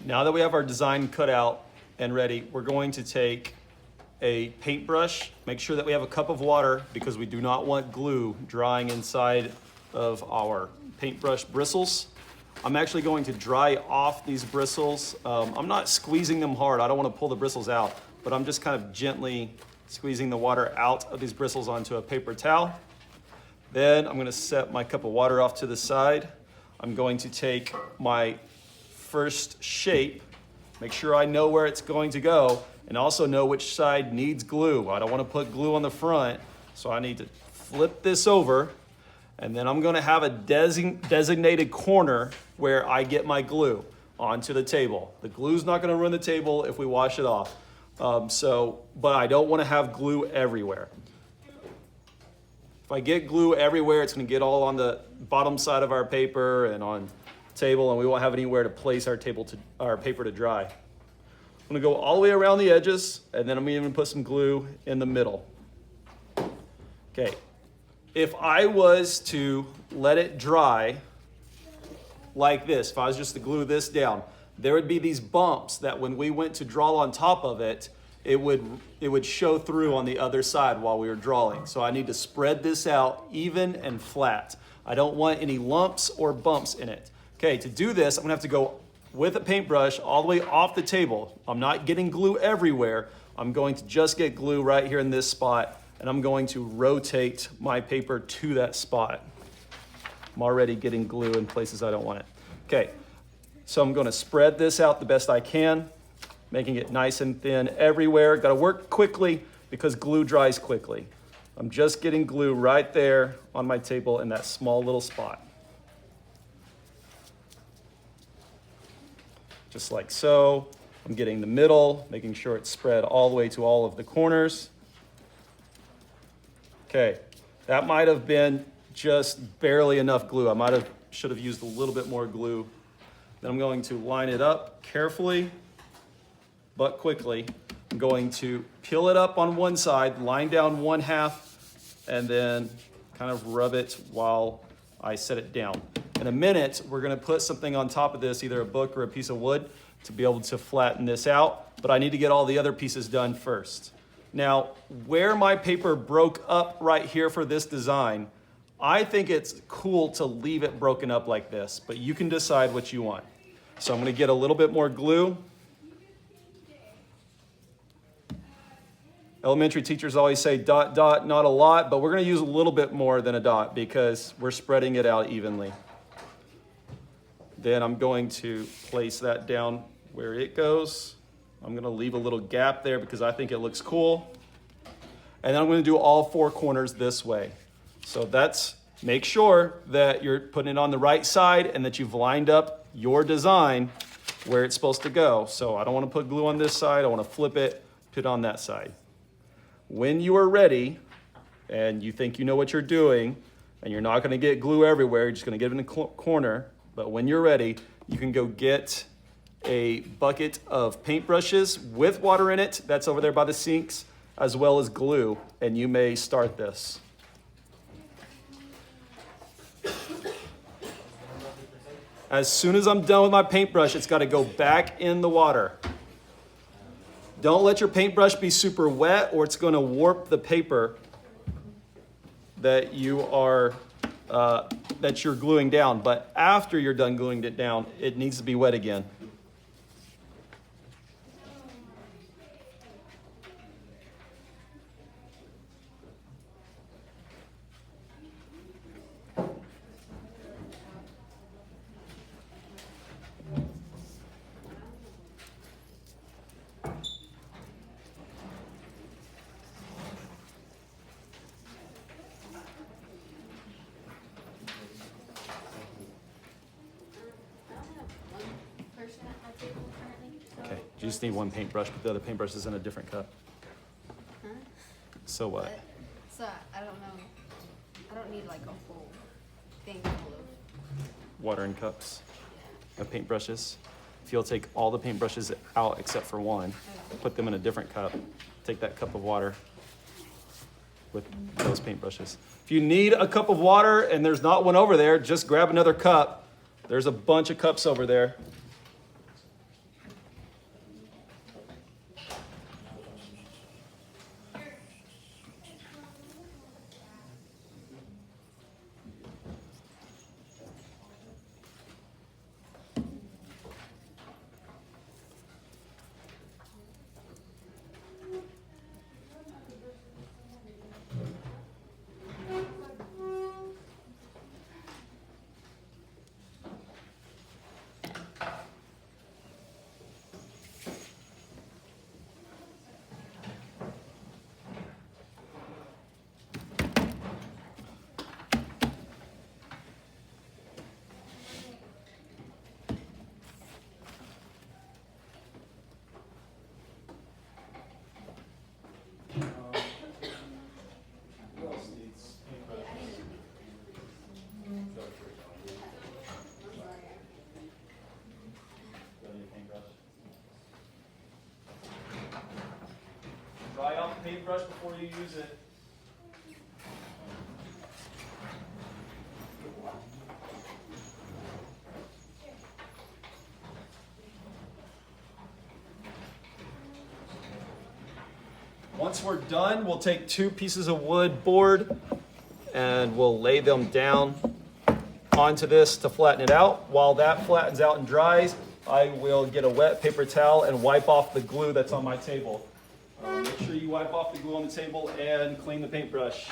Now that we have our design cut out and ready, we're going to take a paintbrush, make sure that we have a cup of water because we do not want glue drying inside of our paintbrush bristles. I'm actually going to dry off these bristles. I'm not squeezing them hard. I don't want to pull the bristles out, but I'm just kind of gently squeezing the water out of these bristles onto a paper towel. Then I'm going to set my cup of water off to the side. I'm going to take my first shape, make sure I know where it's going to go, and also know which side needs glue. I don't want to put glue on the front, so I need to flip this over, and then I'm going to have a designated corner where I get my glue onto the table. The glue's not going to ruin the table if we wash it off. But I don't want to have glue everywhere. If I get glue everywhere, it's going to get all on the bottom side of our paper and on the table, and we won't have anywhere to place our paper to dry. I'm going to go all the way around the edges, and then I'm going to even put some glue in the middle. Okay. If I was to let it dry like this, if I was just to glue this down, there would be these bumps that when we went to draw on top of it, it would show through on the other side while we were drawing. So I need to spread this out even and flat. I don't want any lumps or bumps in it. Okay, to do this, I'm gonna have to go with a paintbrush all the way off the table. I'm not getting glue everywhere. I'm going to just get glue right here in this spot, and I'm going to rotate my paper to that spot. I'm already getting glue in places I don't want it. Okay, so I'm gonna spread this out the best I can, making it nice and thin everywhere. Gotta work quickly because glue dries quickly. I'm just getting glue right there on my table in that small little spot. Just like so. I'm getting the middle, making sure it's spread all the way to all of the corners. Okay, that might have been just barely enough glue. Should have used a little bit more glue. Then I'm going to line it up carefully, but quickly. I'm going to peel it up on one side, line down one half, and then kind of rub it while I set it down. In a minute, we're gonna put something on top of this, either a book or a piece of wood, to be able to flatten this out, but I need to get all the other pieces done first. Now, where my paper broke up right here for this design, I think it's cool to leave it broken up like this, but you can decide what you want. So I'm gonna get a little bit more glue. Elementary teachers always say dot, dot, not a lot, but we're gonna use a little bit more than a dot because we're spreading it out evenly. Then I'm going to place that down where it goes. I'm gonna leave a little gap there because I think it looks cool. And then I'm gonna do all four corners this way. So make sure that you're putting it on the right side and that you've lined up your design where it's supposed to go. So I don't wanna put glue on this side, I wanna flip it, put it on that side. When you are ready and you think you know what you're doing and you're not gonna get glue everywhere, you're just gonna get it in the corner, but when you're ready, you can go get a bucket of paintbrushes with water in it, that's over there by the sinks, as well as glue, and you may start this. As soon as I'm done with my paintbrush, it's gotta go back in the water. Don't let your paintbrush be super wet or it's gonna warp the paper that you're gluing down. But after you're done gluing it down, it needs to be wet again. Okay, you just need one paintbrush, but the other paintbrush is in a different cup. Huh? So what? So I don't know. I don't need like a whole thing full of. Water in cups of paintbrushes. If you'll take all the paintbrushes out except for one, put them in a different cup, take that cup of water with those paintbrushes. If you need a cup of water and there's not one over there, just grab another cup. There's a bunch of cups over there. paintbrush before you use it. Once we're done, we'll take 2 pieces of wood board and we'll lay them down onto this to flatten it out. While that flattens out and dries, I will get a wet paper towel and wipe off the glue that's on my table. Make sure you wipe off the glue on the table and clean the paintbrush.